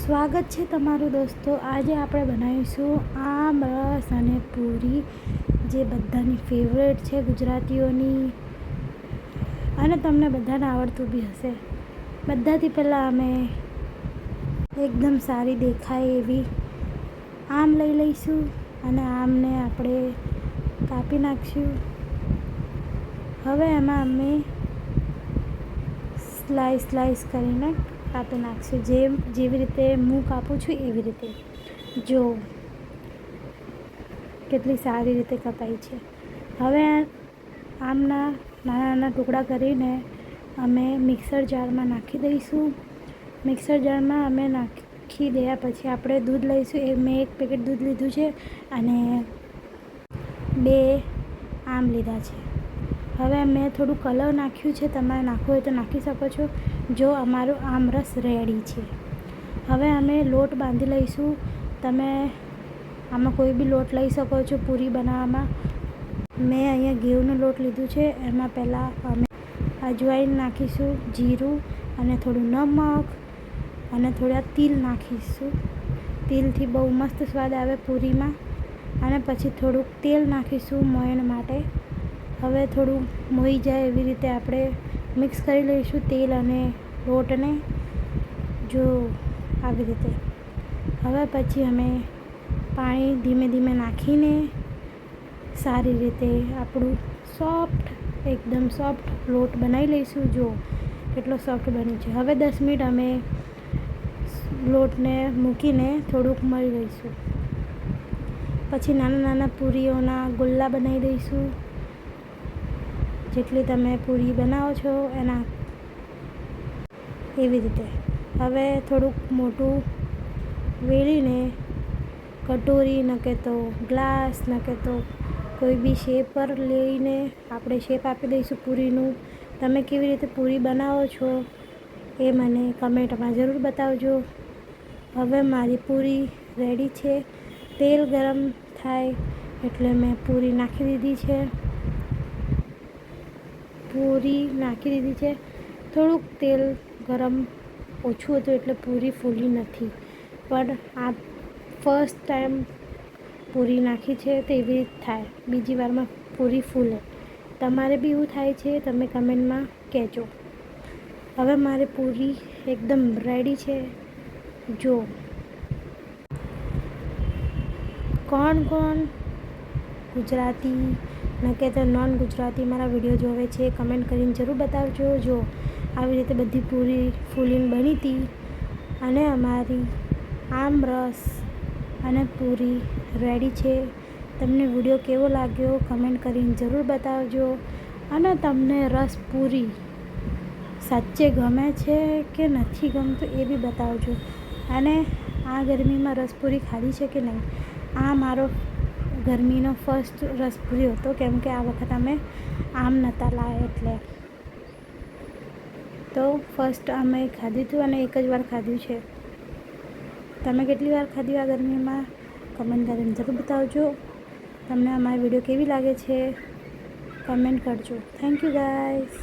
સ્વાગત છે તમારું દોસ્તો। આજે આપણે બનાવીશું આમ રસ અને પૂરી, જે બધાની ફેવરેટ છે ગુજરાતીઓની, અને તમને બધાને આવડતું બી હશે। બધાથી પહેલાં અમે એકદમ સારી દેખાય એવી આમ લઈ લઈશું અને આમને આપણે કાપી નાખશું। હવે એમાં અમે સ્લાઈસ કરીને કાપી નાખશું, જેવી રીતે હું કાપું છું એવી રીતે। જો કેટલી સારી રીતે કપાઈ છે। હવે આમના નાના નાના ટુકડા કરીને અમે મિક્સર જારમાં નાખી દઈશું। મિક્સર જારમાં અમે નાખી દયા પછી આપણે દૂધ લઈશું। મેં 1 પેકેટ દૂધ લીધું છે અને 2 આમ લીધા છે। હવે મેં થોડું કલર નાખ્યું છે, તમારે નાખવું હોય તો નાખી શકો છો। જો અમારો આમરસ રેડી છે। હવે અમે લોટ બાંધી લઈશું। તમે આમાં કોઈ બી લોટ લઈ શકો છો પૂરી બનાવવામાં। મેં અહીંયા ઘઉંનો લોટ લીધું છે। એમાં પહેલાં અમે અજવાઈન નાખીશું, જીરું અને થોડું નમક અને થોડા તિલ નાખીશું। તિલથી બહુ મસ્ત સ્વાદ આવે પૂરીમાં। અને પછી થોડુંક તેલ નાખીશું મોયણ માટે। હવે થોડું મોઈ જાય એવી રીતે આપણે મિક્સ કરી લઈશું તેલ અને લોટને, જો આવી રીતે। હવે પછી અમે પાણી ધીમે ધીમે નાખીને સારી રીતે આપણું એકદમ સોફ્ટ લોટ બનાવી લઈશું। જો કેટલો સોફ્ટ બન્યો છે। હવે 10 મિનિટ અમે લોટને મૂકીને થોડુંક મળી લઈશું। પછી નાના નાના પૂરીઓના ગુલ્લા બનાવી દઈશું। જેટલી તમે પૂરી બનાવો છો એના એવી રીતે। હવે થોડુંક મોટું વેલીને કટોરી ન કે તો ગ્લાસ ન કે તો કોઈ બી શેપ પર લઈને આપણે શેપ આપી દઈશું પૂરીનું। તમે કેવી રીતે પૂરી બનાવો છો એ મને કમેન્ટમાં જરૂર બતાવજો। હવે મારી પૂરી રેડી છે। તેલ ગરમ થાય એટલે મેં પૂરી નાખી દીધી છે। થોડુંક તેલ ગરમ ઓછું હતું એટલે પૂરી ફૂલી નથી, પણ આ ફર્સ્ટ ટાઈમ પૂરી નાખી છે તેવી થાય, બીજી વારમાં પૂરી ફૂલે। તમારે બી એવું થાય છે તમે કમેન્ટમાં કહેજો। હવે મારી પૂરી એકદમ રેડી છે। જો કોણ ગુજરાતી ન કે તો નોન ગુજરાતી મારા વિડીયો જોવે છે કમેન્ટ કરીને જરૂર બતાવજો। જો આવી રીતે બધી પૂરી ફૂલીને બની હતી અને અમારી આમ રસ અને પૂરી રેડી છે। તમને વિડીયો કેવો લાગ્યો કમેન્ટ કરીને જરૂર બતાવજો। અને તમને રસ પૂરી સાચે ગમે છે કે નથી ગમતું એ બી બતાવજો। અને આ ગરમીમાં રસપૂરી ખાધી છે કે નહીં? આ મારો ગરમીનો ફર્સ્ટ રસપૂરી હતો, કેમ કે આ વખત અમે આમ નહોતા લાવ્યા એટલે તો ફર્સ્ટ અમે ખાધું હતું અને એક જ વાર ખાધું છે। તમે કેટલી વાર ખાધું આ ગરમીમાં કમેન્ટ કરીને જરૂર બતાવજો। તમને અમારી વિડીયો કેવી લાગે છે કમેન્ટ કરજો। Thank you guys.